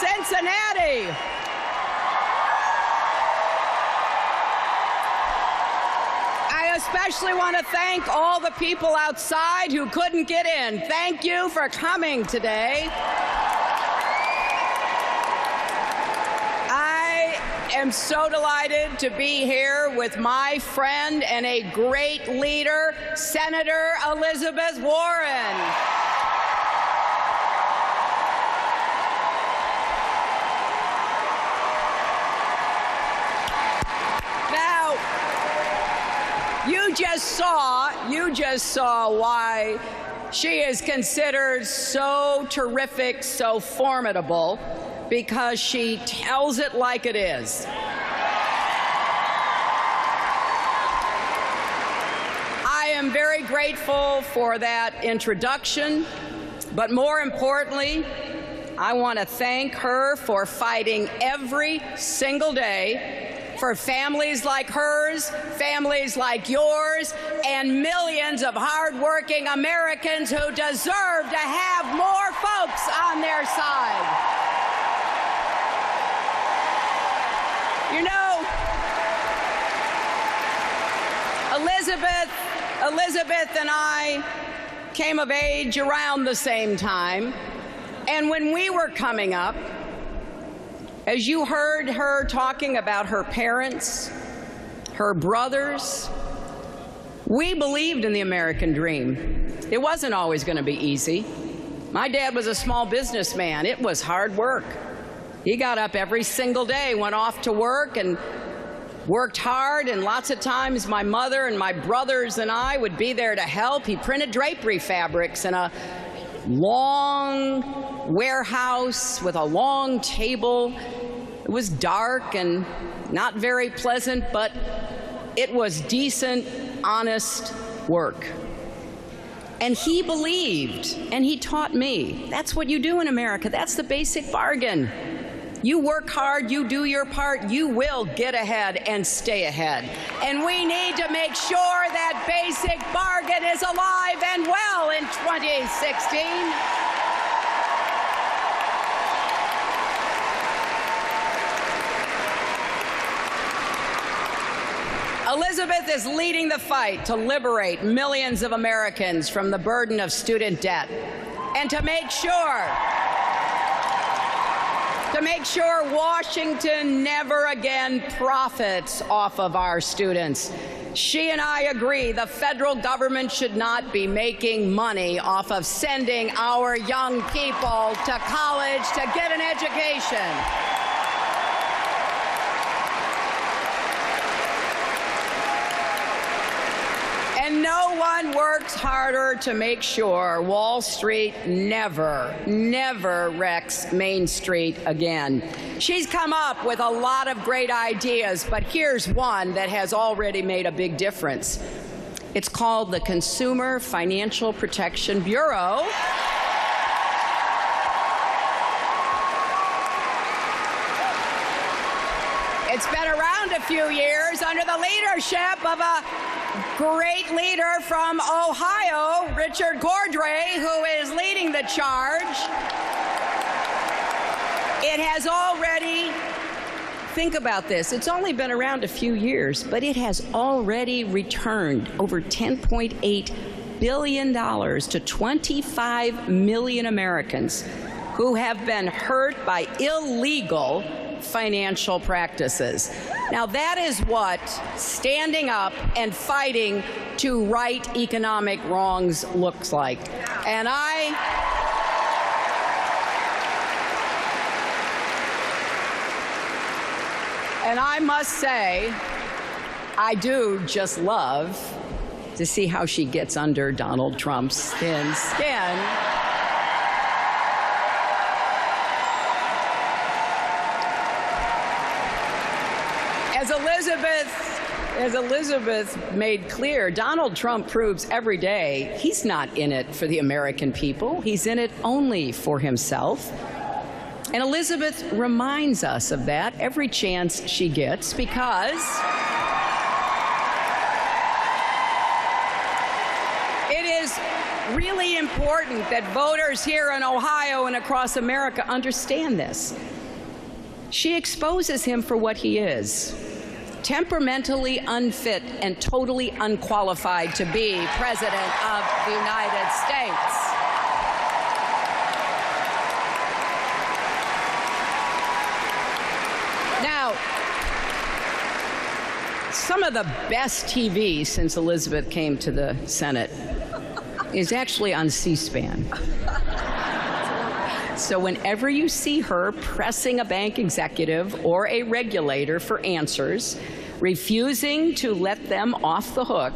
Cincinnati. I especially want to thank all the people outside who couldn't get in. Thank you for coming today. I'm so delighted to be here with my friend and a great leader, Senator Elizabeth Warren. Now, you just saw why she is considered so terrific, so formidable, because she tells it like it is. I am very grateful for that introduction, but more importantly, I want to thank her for fighting every single day for families like hers, families like yours, and millions of hardworking Americans who deserve to have more folks on their side. You know, Elizabeth and I came of age around the same time, and when we were coming up, as you heard her talking about her parents, her brothers, we believed in the American dream. It wasn't always going to be easy. My dad was a small businessman. It was hard work. He got up every single day, went off to work, and worked hard, and lots of times my mother and my brothers and I would be there to help. He printed drapery fabrics in a long warehouse with a long table. It was dark and not very pleasant, but it was decent, honest work. And he believed, and he taught me, that's what you do in America. That's the basic bargain. You work hard, you do your part, you will get ahead and stay ahead. And we need to make sure that basic bargain is alive and well in 2016. Elizabeth is leading the fight to liberate millions of Americans from the burden of student debt and to make sure Washington never again profits off of our students. She and I agree the federal government should not be making money off of sending our young people to college to get an education. And no one works harder to make sure Wall Street never wrecks Main Street again. She's come up with a lot of great ideas, but here's one that has already made a big difference. It's called the Consumer Financial Protection Bureau. It's been around a few years under the leadership of a great leader from Ohio, Richard Cordray, who is leading the charge. It has already, think about this, it's only been around a few years, but it has already returned over $10.8 billion to 25 million Americans who have been hurt by illegal financial practices. Now, that is what standing up and fighting to right economic wrongs looks like. And I must say, I do just love to see how she gets under Donald Trump's thin skin. As Elizabeth made clear, Donald Trump proves every day he's not in it for the American people. He's in it only for himself. And Elizabeth reminds us of that every chance she gets, because really important that voters here in Ohio and across America understand this. She exposes him for what he is: temperamentally unfit and totally unqualified to be President of the United States. Now, some of the best TV since Elizabeth came to the Senate is actually on C-SPAN. So whenever you see her pressing a bank executive or a regulator for answers, refusing to let them off the hook,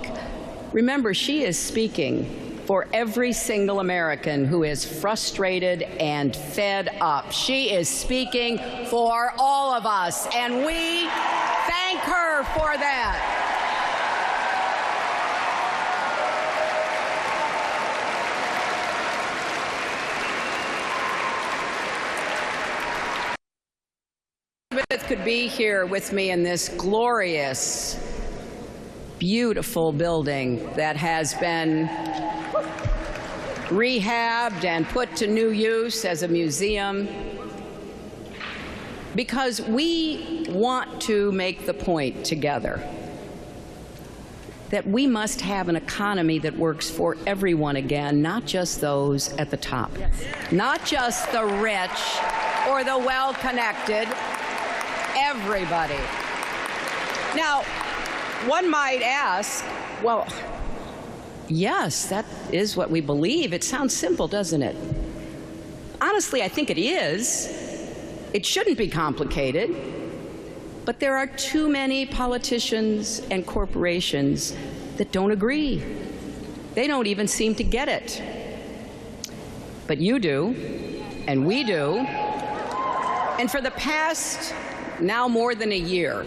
remember, she is speaking for every single American who is frustrated and fed up. She is speaking for all of us, and we thank her for that. Elizabeth could be here with me in this glorious, beautiful building that has been rehabbed and put to new use as a museum, because we want to make the point together that we must have an economy that works for everyone again, not just those at the top, not just the rich or the well-connected, everybody. Now, one might ask, well, yes, that is what we believe. It sounds simple, doesn't it? Honestly, I think it is. It shouldn't be complicated. But there are too many politicians and corporations that don't agree. They don't even seem to get it. But you do, and we do. And for the past now more than a year,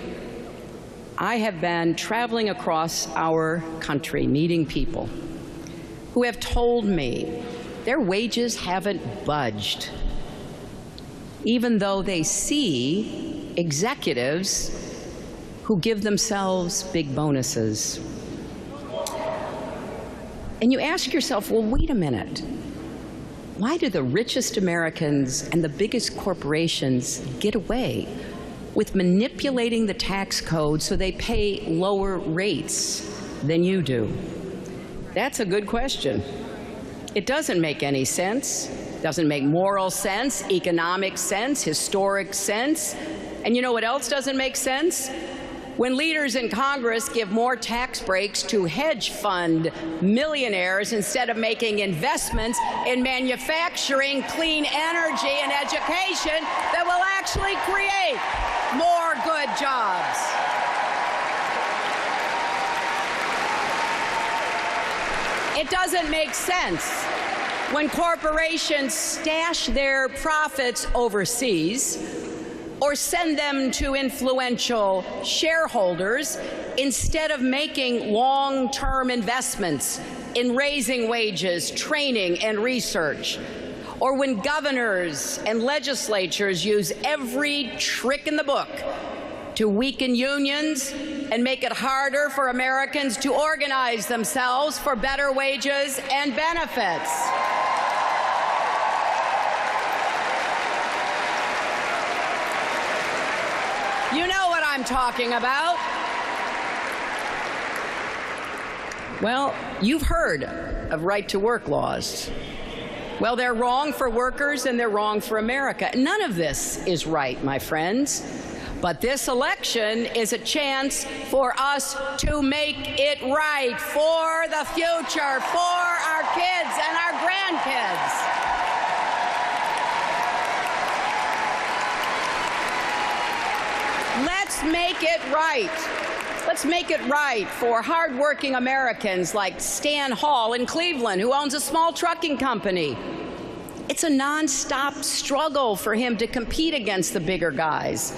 I have been traveling across our country, meeting people who have told me their wages haven't budged, even though they see executives who give themselves big bonuses. And you ask yourself, well, wait a minute. Why do the richest Americans and the biggest corporations get away with manipulating the tax code so they pay lower rates than you do? That's a good question. It doesn't make any sense. It doesn't make moral sense, economic sense, historic sense. And you know what else doesn't make sense? When leaders in Congress give more tax breaks to hedge fund millionaires instead of making investments in manufacturing, clean energy, and education that will actually create more good jobs. It doesn't make sense when corporations stash their profits overseas or send them to influential shareholders instead of making long-term investments in raising wages, training, and research, or when governors and legislatures use every trick in the book to weaken unions and make it harder for Americans to organize themselves for better wages and benefits. You know what I'm talking about. Well, you've heard of right-to-work laws. Well, they're wrong for workers and they're wrong for America. None of this is right, my friends. But this election is a chance for us to make it right for the future, for our kids and our grandkids. Let's make it right. Let's make it right for hardworking Americans like Stan Hall in Cleveland, who owns a small trucking company. It's a nonstop struggle for him to compete against the bigger guys.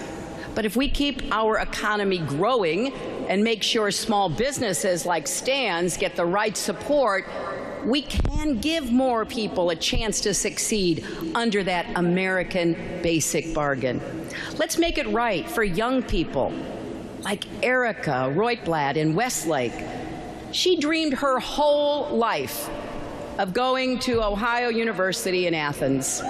But if we keep our economy growing and make sure small businesses like Stan's get the right support, we can give more people a chance to succeed under that American basic bargain. Let's make it right for young people like Erica Roitblad in Westlake. She dreamed her whole life of going to Ohio University in Athens.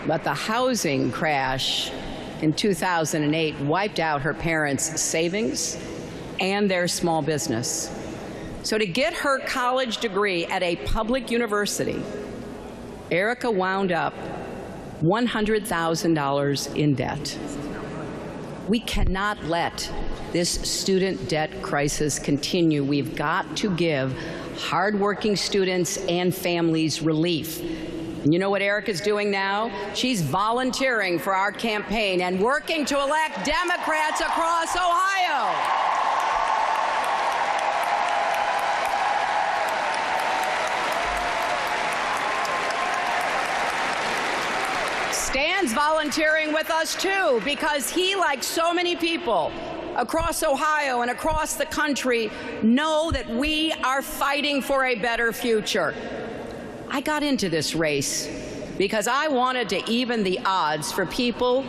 But the housing crash in 2008 wiped out her parents' savings and their small business. So to get her college degree at a public university, Erica wound up $100,000 in debt. We cannot let this student debt crisis continue. We've got to give hardworking students and families relief. And you know what Erica's doing now? She's volunteering for our campaign and working to elect Democrats across Ohio. Stan's volunteering with us too, because he, like so many people across Ohio and across the country, know that we are fighting for a better future. I got into this race because I wanted to even the odds for people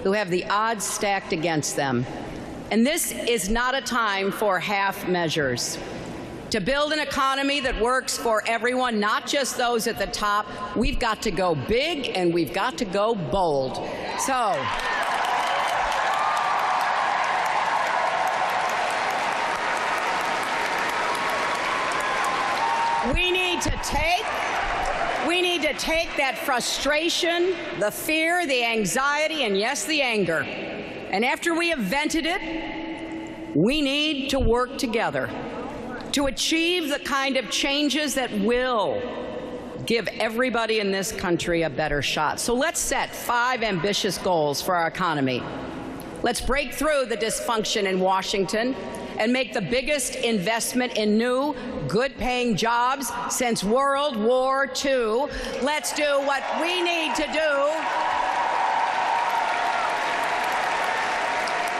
who have the odds stacked against them. And this is not a time for half measures. To build an economy that works for everyone, not just those at the top, we've got to go big and we've got to go bold. So, we need to take that frustration, the fear, the anxiety, and yes, the anger. And after we have vented it, we need to work together to achieve the kind of changes that will give everybody in this country a better shot. So let's set 5 ambitious goals for our economy. Let's break through the dysfunction in Washington and make the biggest investment in new, good-paying jobs since World War II. Let's do what we need to do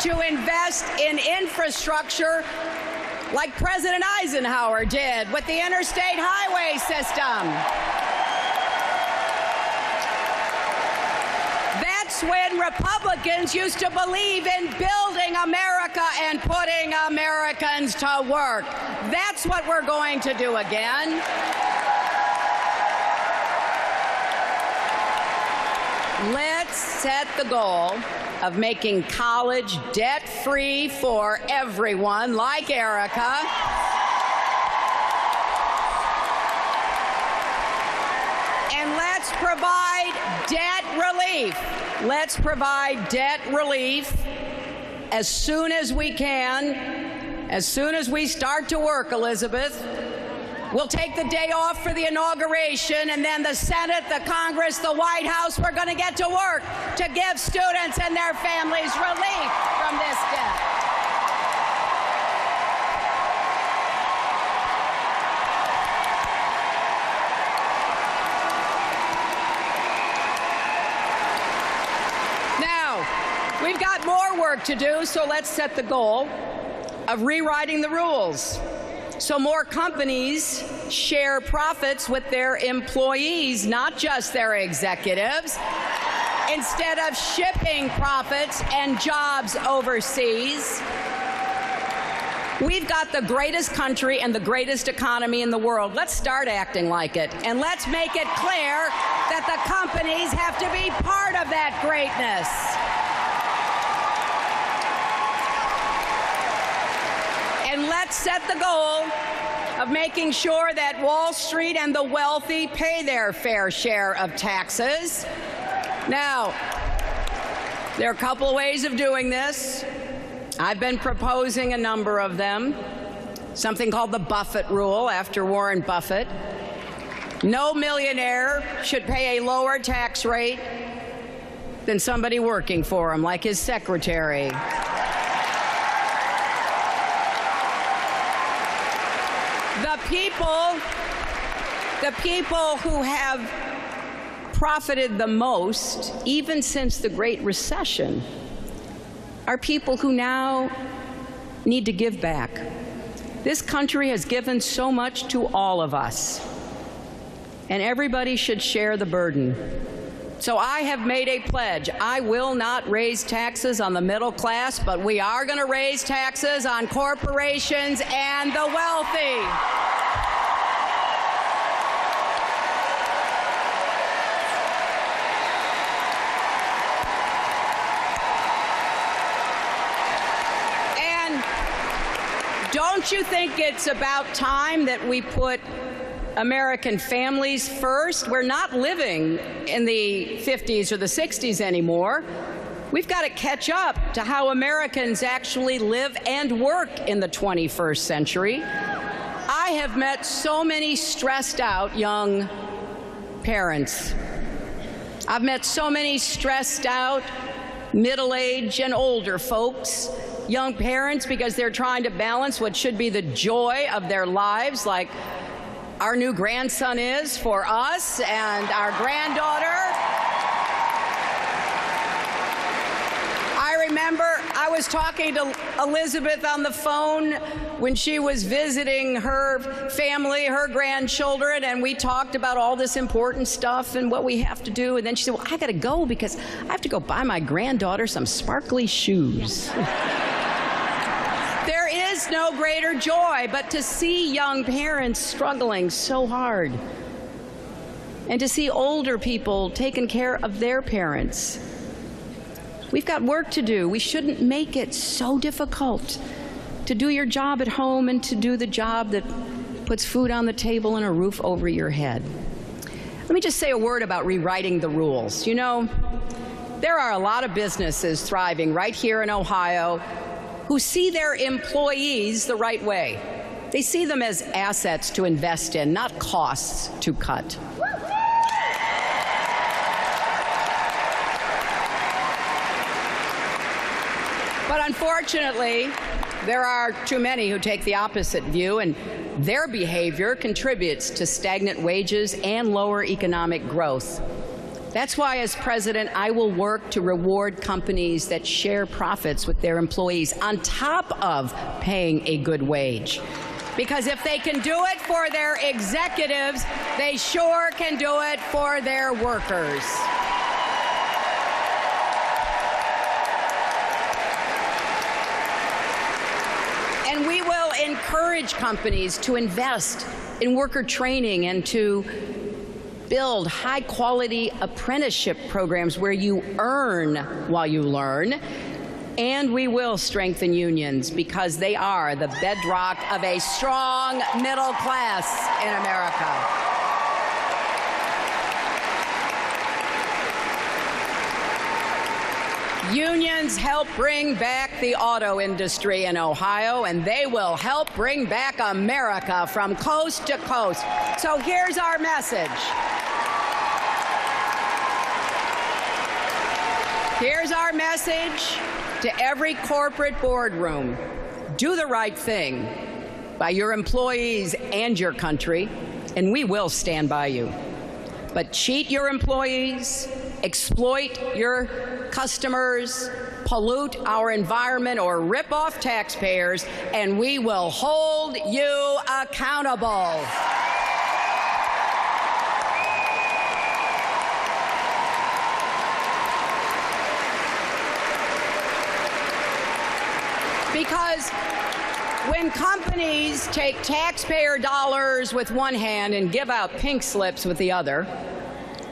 to invest in infrastructure like President Eisenhower did with the interstate highway system. That's when Republicans used to believe in building America and putting Americans to work. That's what we're going to do again. Let's set the goal of making college debt-free for everyone, like Erica. And let's provide debt relief. Let's provide debt relief as soon as we can, as soon as we start to work, Elizabeth. We'll take the day off for the inauguration, and then the Senate, the Congress, the White House, we're going to get to work to give students and their families relief from this debt. Now, we've got more work to do, so let's set the goal of rewriting the rules so more companies share profits with their employees, not just their executives. Instead of shipping profits and jobs overseas, we've got the greatest country and the greatest economy in the world. Let's start acting like it, and let's make it clear that the companies have to be part of that greatness. And let's set the goal of making sure that Wall Street and the wealthy pay their fair share of taxes. Now, there are a couple of ways of doing this. I've been proposing a number of them. Something called the Buffett rule, after Warren Buffett. No millionaire should pay a lower tax rate than somebody working for him, like his secretary. The people who have profited the most, even since the Great Recession, are people who now need to give back. This country has given so much to all of us, and everybody should share the burden. So I have made a pledge. I will not raise taxes on the middle class, but we are going to raise taxes on corporations and the wealthy. And don't you think it's about time that we put American families first? We're not living in the 50s or the 60s anymore. We've got to catch up to how Americans actually live and work in the 21st century. I have met so many stressed out young parents. I've met so many stressed out middle-aged and older folks, young parents, because they're trying to balance what should be the joy of their lives, like our new grandson is for us and our granddaughter. I remember I was talking to Elizabeth on the phone when she was visiting her family, her grandchildren, and we talked about all this important stuff and what we have to do. And then she said, well, I got to go because I have to go buy my granddaughter some sparkly shoes. There is no greater joy but to see young parents struggling so hard and to see older people taking care of their parents. We've got work to do. We shouldn't make it so difficult to do your job at home and to do the job that puts food on the table and a roof over your head. Let me just say a word about rewriting the rules. You know, there are a lot of businesses thriving right here in Ohio who see their employees the right way. They see them as assets to invest in, not costs to cut. But unfortunately, there are too many who take the opposite view, and their behavior contributes to stagnant wages and lower economic growth. That's why, as president, I will work to reward companies that share profits with their employees on top of paying a good wage. Because if they can do it for their executives, they sure can do it for their workers. And we will encourage companies to invest in worker training and to build high-quality apprenticeship programs where you earn while you learn. And we will strengthen unions because they are the bedrock of a strong middle class in America. Unions help bring back the auto industry in Ohio, and they will help bring back America from coast to coast. So here's our message. Here's our message to every corporate boardroom. Do the right thing by your employees and your country, and we will stand by you. But cheat your employees, exploit your customers, pollute our environment, or rip off taxpayers, and we will hold you accountable. Because when companies take taxpayer dollars with one hand and give out pink slips with the other,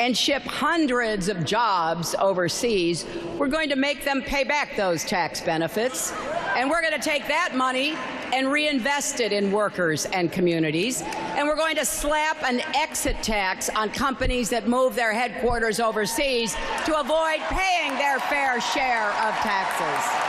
and ship hundreds of jobs overseas, we're going to make them pay back those tax benefits, and we're going to take that money and reinvest it in workers and communities, and we're going to slap an exit tax on companies that move their headquarters overseas to avoid paying their fair share of taxes.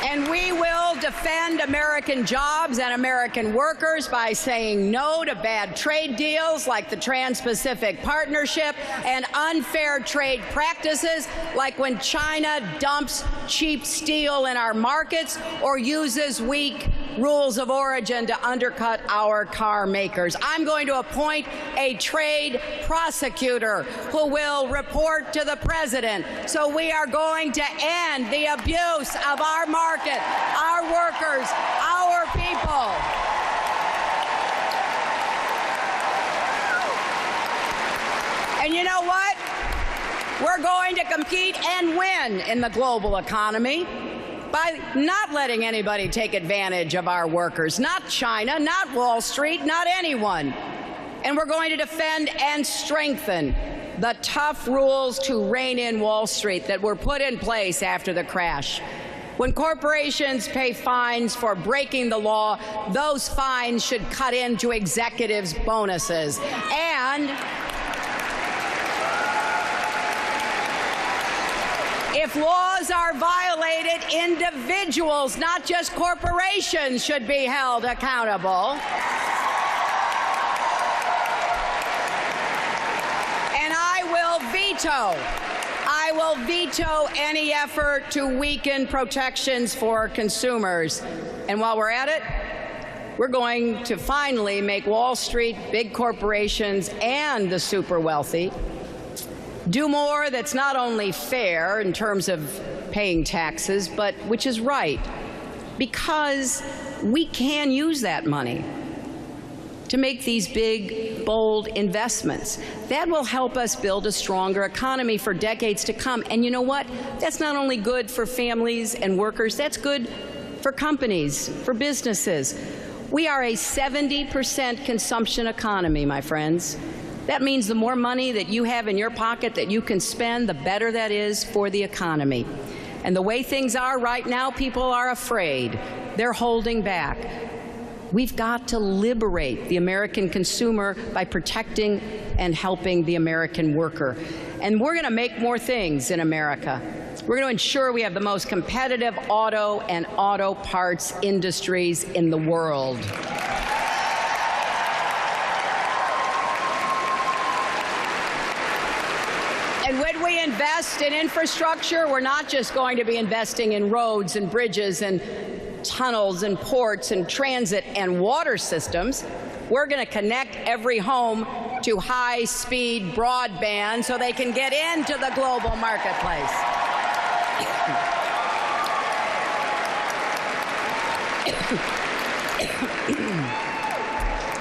And we will defend American jobs and American workers by saying no to bad trade deals like the Trans-Pacific Partnership and unfair trade practices like when China dumps cheap steel in our markets or uses weak rules of origin to undercut our car makers. I'm going to appoint a trade prosecutor who will report to the president. So we are going to end the abuse of our market, our workers, our people. And you know what? We're going to compete and win in the global economy by not letting anybody take advantage of our workers, not China, not Wall Street, not anyone. And we're going to defend and strengthen the tough rules to rein in Wall Street that were put in place after the crash. When corporations pay fines for breaking the law, those fines should cut into executives' bonuses. And if laws are violated, individuals, not just corporations, should be held accountable. And I will veto any effort to weaken protections for consumers. And while we're at it, we're going to finally make Wall Street, big corporations, and the super wealthy do more that's not only fair in terms of paying taxes, but which is right, because we can use that money to make these big, bold investments. That will help us build a stronger economy for decades to come. And you know what? That's not only good for families and workers, that's good for companies, for businesses. We are a 70% consumption economy, my friends. That means the more money that you have in your pocket that you can spend, the better that is for the economy. And the way things are right now, people are afraid. They're holding back. We've got to liberate the American consumer by protecting and helping the American worker. And we're going to make more things in America. We're going to ensure we have the most competitive auto and auto parts industries in the world. And when we invest in infrastructure, we're not just going to be investing in roads and bridges and tunnels and ports and transit and water systems. We're going to connect every home to high-speed broadband so they can get into the global marketplace.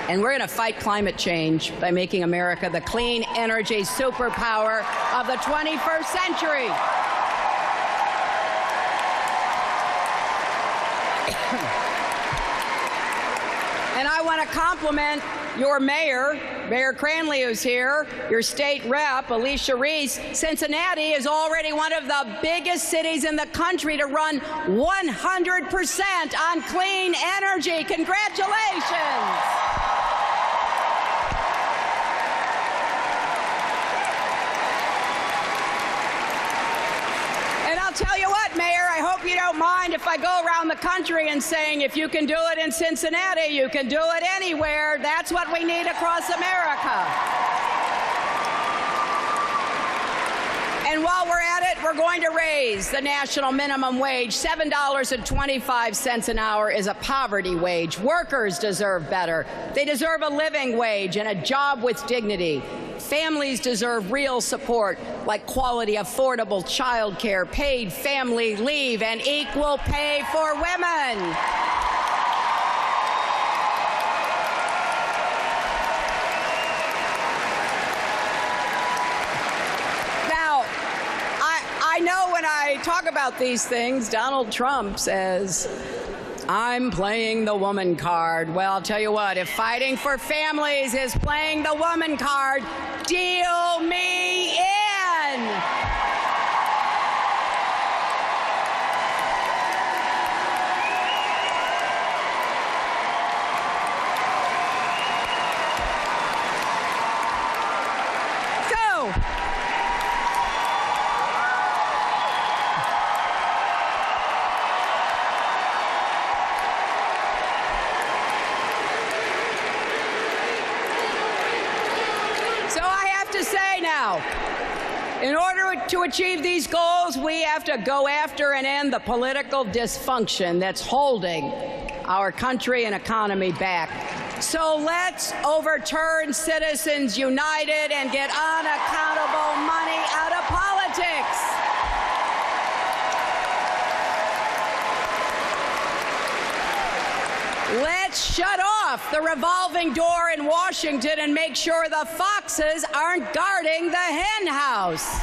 And we're going to fight climate change by making America the clean energy superpower of the 21st century. And I want to compliment your mayor, Mayor Cranley, who's here, your state rep, Alicia Reese. Cincinnati is already one of the biggest cities in the country to run 100% on clean energy. Congratulations. Tell you what, Mayor, I hope you don't mind if I go around the country and saying if you can do it in Cincinnati, you can do it anywhere. That's what we need across America. And while we're at it, we're going to raise the national minimum wage. $7.25 an hour is a poverty wage. Workers deserve better. They deserve a living wage and a job with dignity. Families deserve real support, like quality, affordable child care, paid family leave, and equal pay for women. Now, I know when I talk about these things, Donald Trump says, I'm playing the woman card. Well, I'll tell you what, if fighting for families is playing the woman card, deal me in. In order to achieve these goals, we have to go after and end the political dysfunction that's holding our country and economy back. So let's overturn Citizens United and get unaccountable money out of politics. Let's shut off off the revolving door in Washington and make sure the foxes aren't guarding the hen house.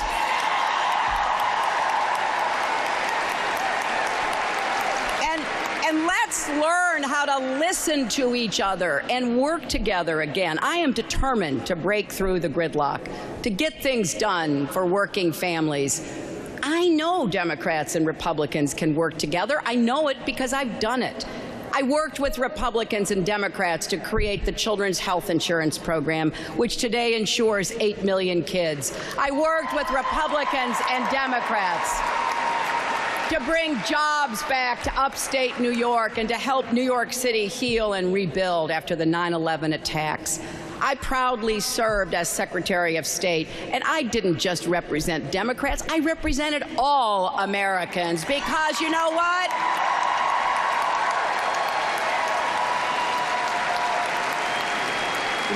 And let's learn how to listen to each other and work together again. I am determined to break through the gridlock, to get things done for working families. I know Democrats and Republicans can work together. I know it because I've done it. I worked with Republicans and Democrats to create the Children's Health Insurance Program, which today insures 8 million kids. I worked with Republicans and Democrats to bring jobs back to upstate New York and to help New York City heal and rebuild after the 9/11 attacks. I proudly served as Secretary of State, and I didn't just represent Democrats, I represented all Americans, because you know what?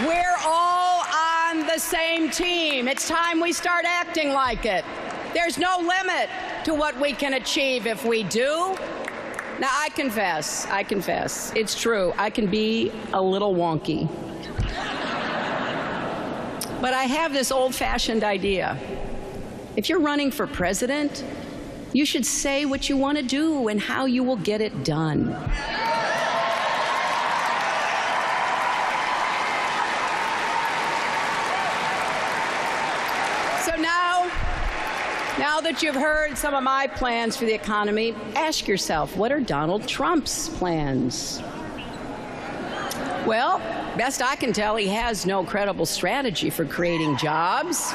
We're all on the same team. It's time we start acting like it. There's no limit to what we can achieve if we do. Now, I confess, it's true, I can be a little wonky. But I have this old-fashioned idea. If you're running for president, you should say what you want to do and how you will get it done. So now that you've heard some of my plans for the economy, ask yourself, what are Donald Trump's plans? Well, best I can tell, he has no credible strategy for creating jobs.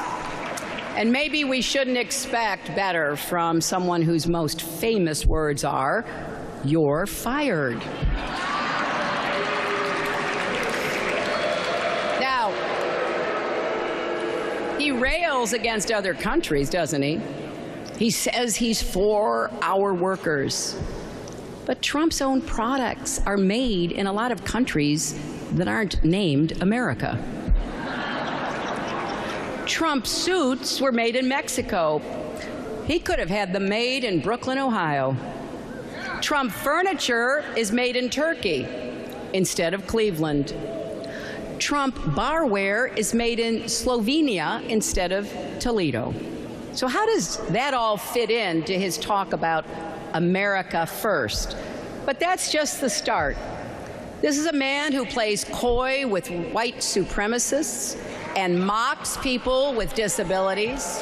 And maybe we shouldn't expect better from someone whose most famous words are, "You're fired." Now, he rails against other countries, doesn't he? He says he's for our workers. But Trump's own products are made in a lot of countries that aren't named America. Trump's suits were made in Mexico. He could have had them made in Brooklyn, Ohio. Trump furniture is made in Turkey instead of Cleveland. Trump barware is made in Slovenia instead of Toledo. So how does that all fit into his talk about America first? But that's just the start. This is a man who plays coy with white supremacists and mocks people with disabilities,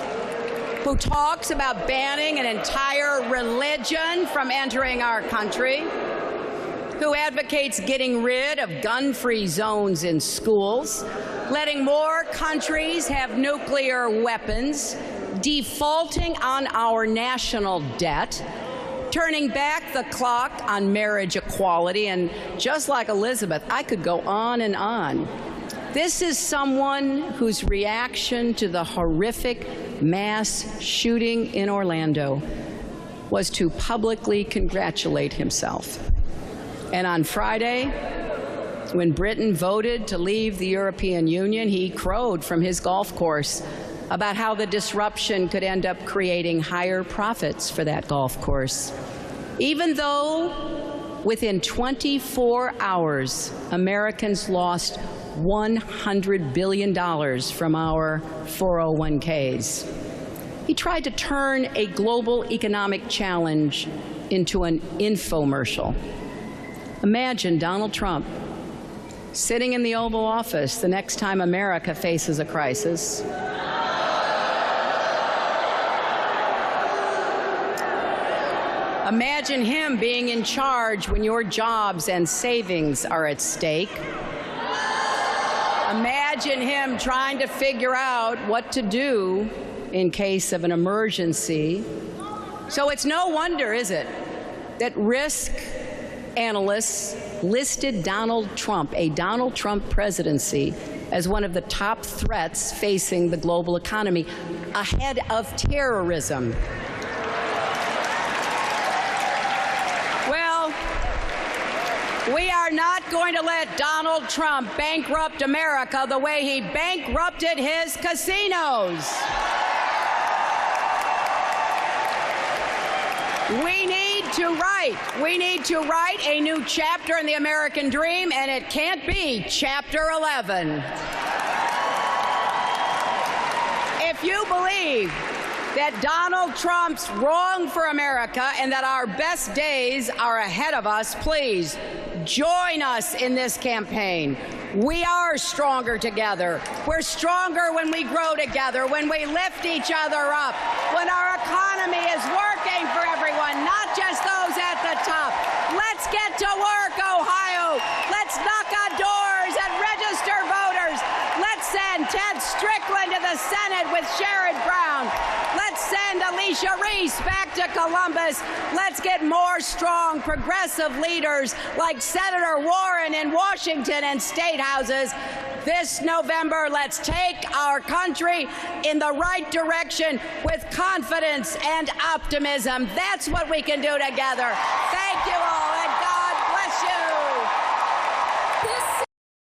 who talks about banning an entire religion from entering our country, who advocates getting rid of gun-free zones in schools, letting more countries have nuclear weapons, defaulting on our national debt, turning back the clock on marriage equality, and just like Elizabeth, I could go on and on. This is someone whose reaction to the horrific mass shooting in Orlando was to publicly congratulate himself. And on Friday, when Britain voted to leave the European Union, he crowed from his golf course about how the disruption could end up creating higher profits for that golf course. Even though within 24 hours, Americans lost $100 billion from our 401ks. He tried to turn a global economic challenge into an infomercial. Imagine Donald Trump sitting in the Oval Office the next time America faces a crisis. Imagine him being in charge when your jobs and savings are at stake. Imagine him trying to figure out what to do in case of an emergency. So it's no wonder, is it, that risk analysts listed Donald Trump, a Donald Trump presidency, as one of the top threats facing the global economy, ahead of terrorism. Well, we are not going to let Donald Trump bankrupt America the way he bankrupted his casinos. We need need to write a new chapter in the American dream, and it can't be Chapter 11. If you believe that Donald Trump's wrong for America and that our best days are ahead of us, please join us in this campaign. We are stronger together. We're stronger when we grow together, when we lift each other up, when our economy is working for everyone, not just those at the top. Let's get to work, Ohio. Let's knock on doors and register voters. Let's send Ted Strickland to the Senate with Sherrod Brown. Let's send Alicia Reese back to Columbus. Let's get more strong, progressive leaders like Senator Warren in Washington and state houses. This November, let's take our country in the right direction with confidence and optimism. That's what we can do together. Thank you all.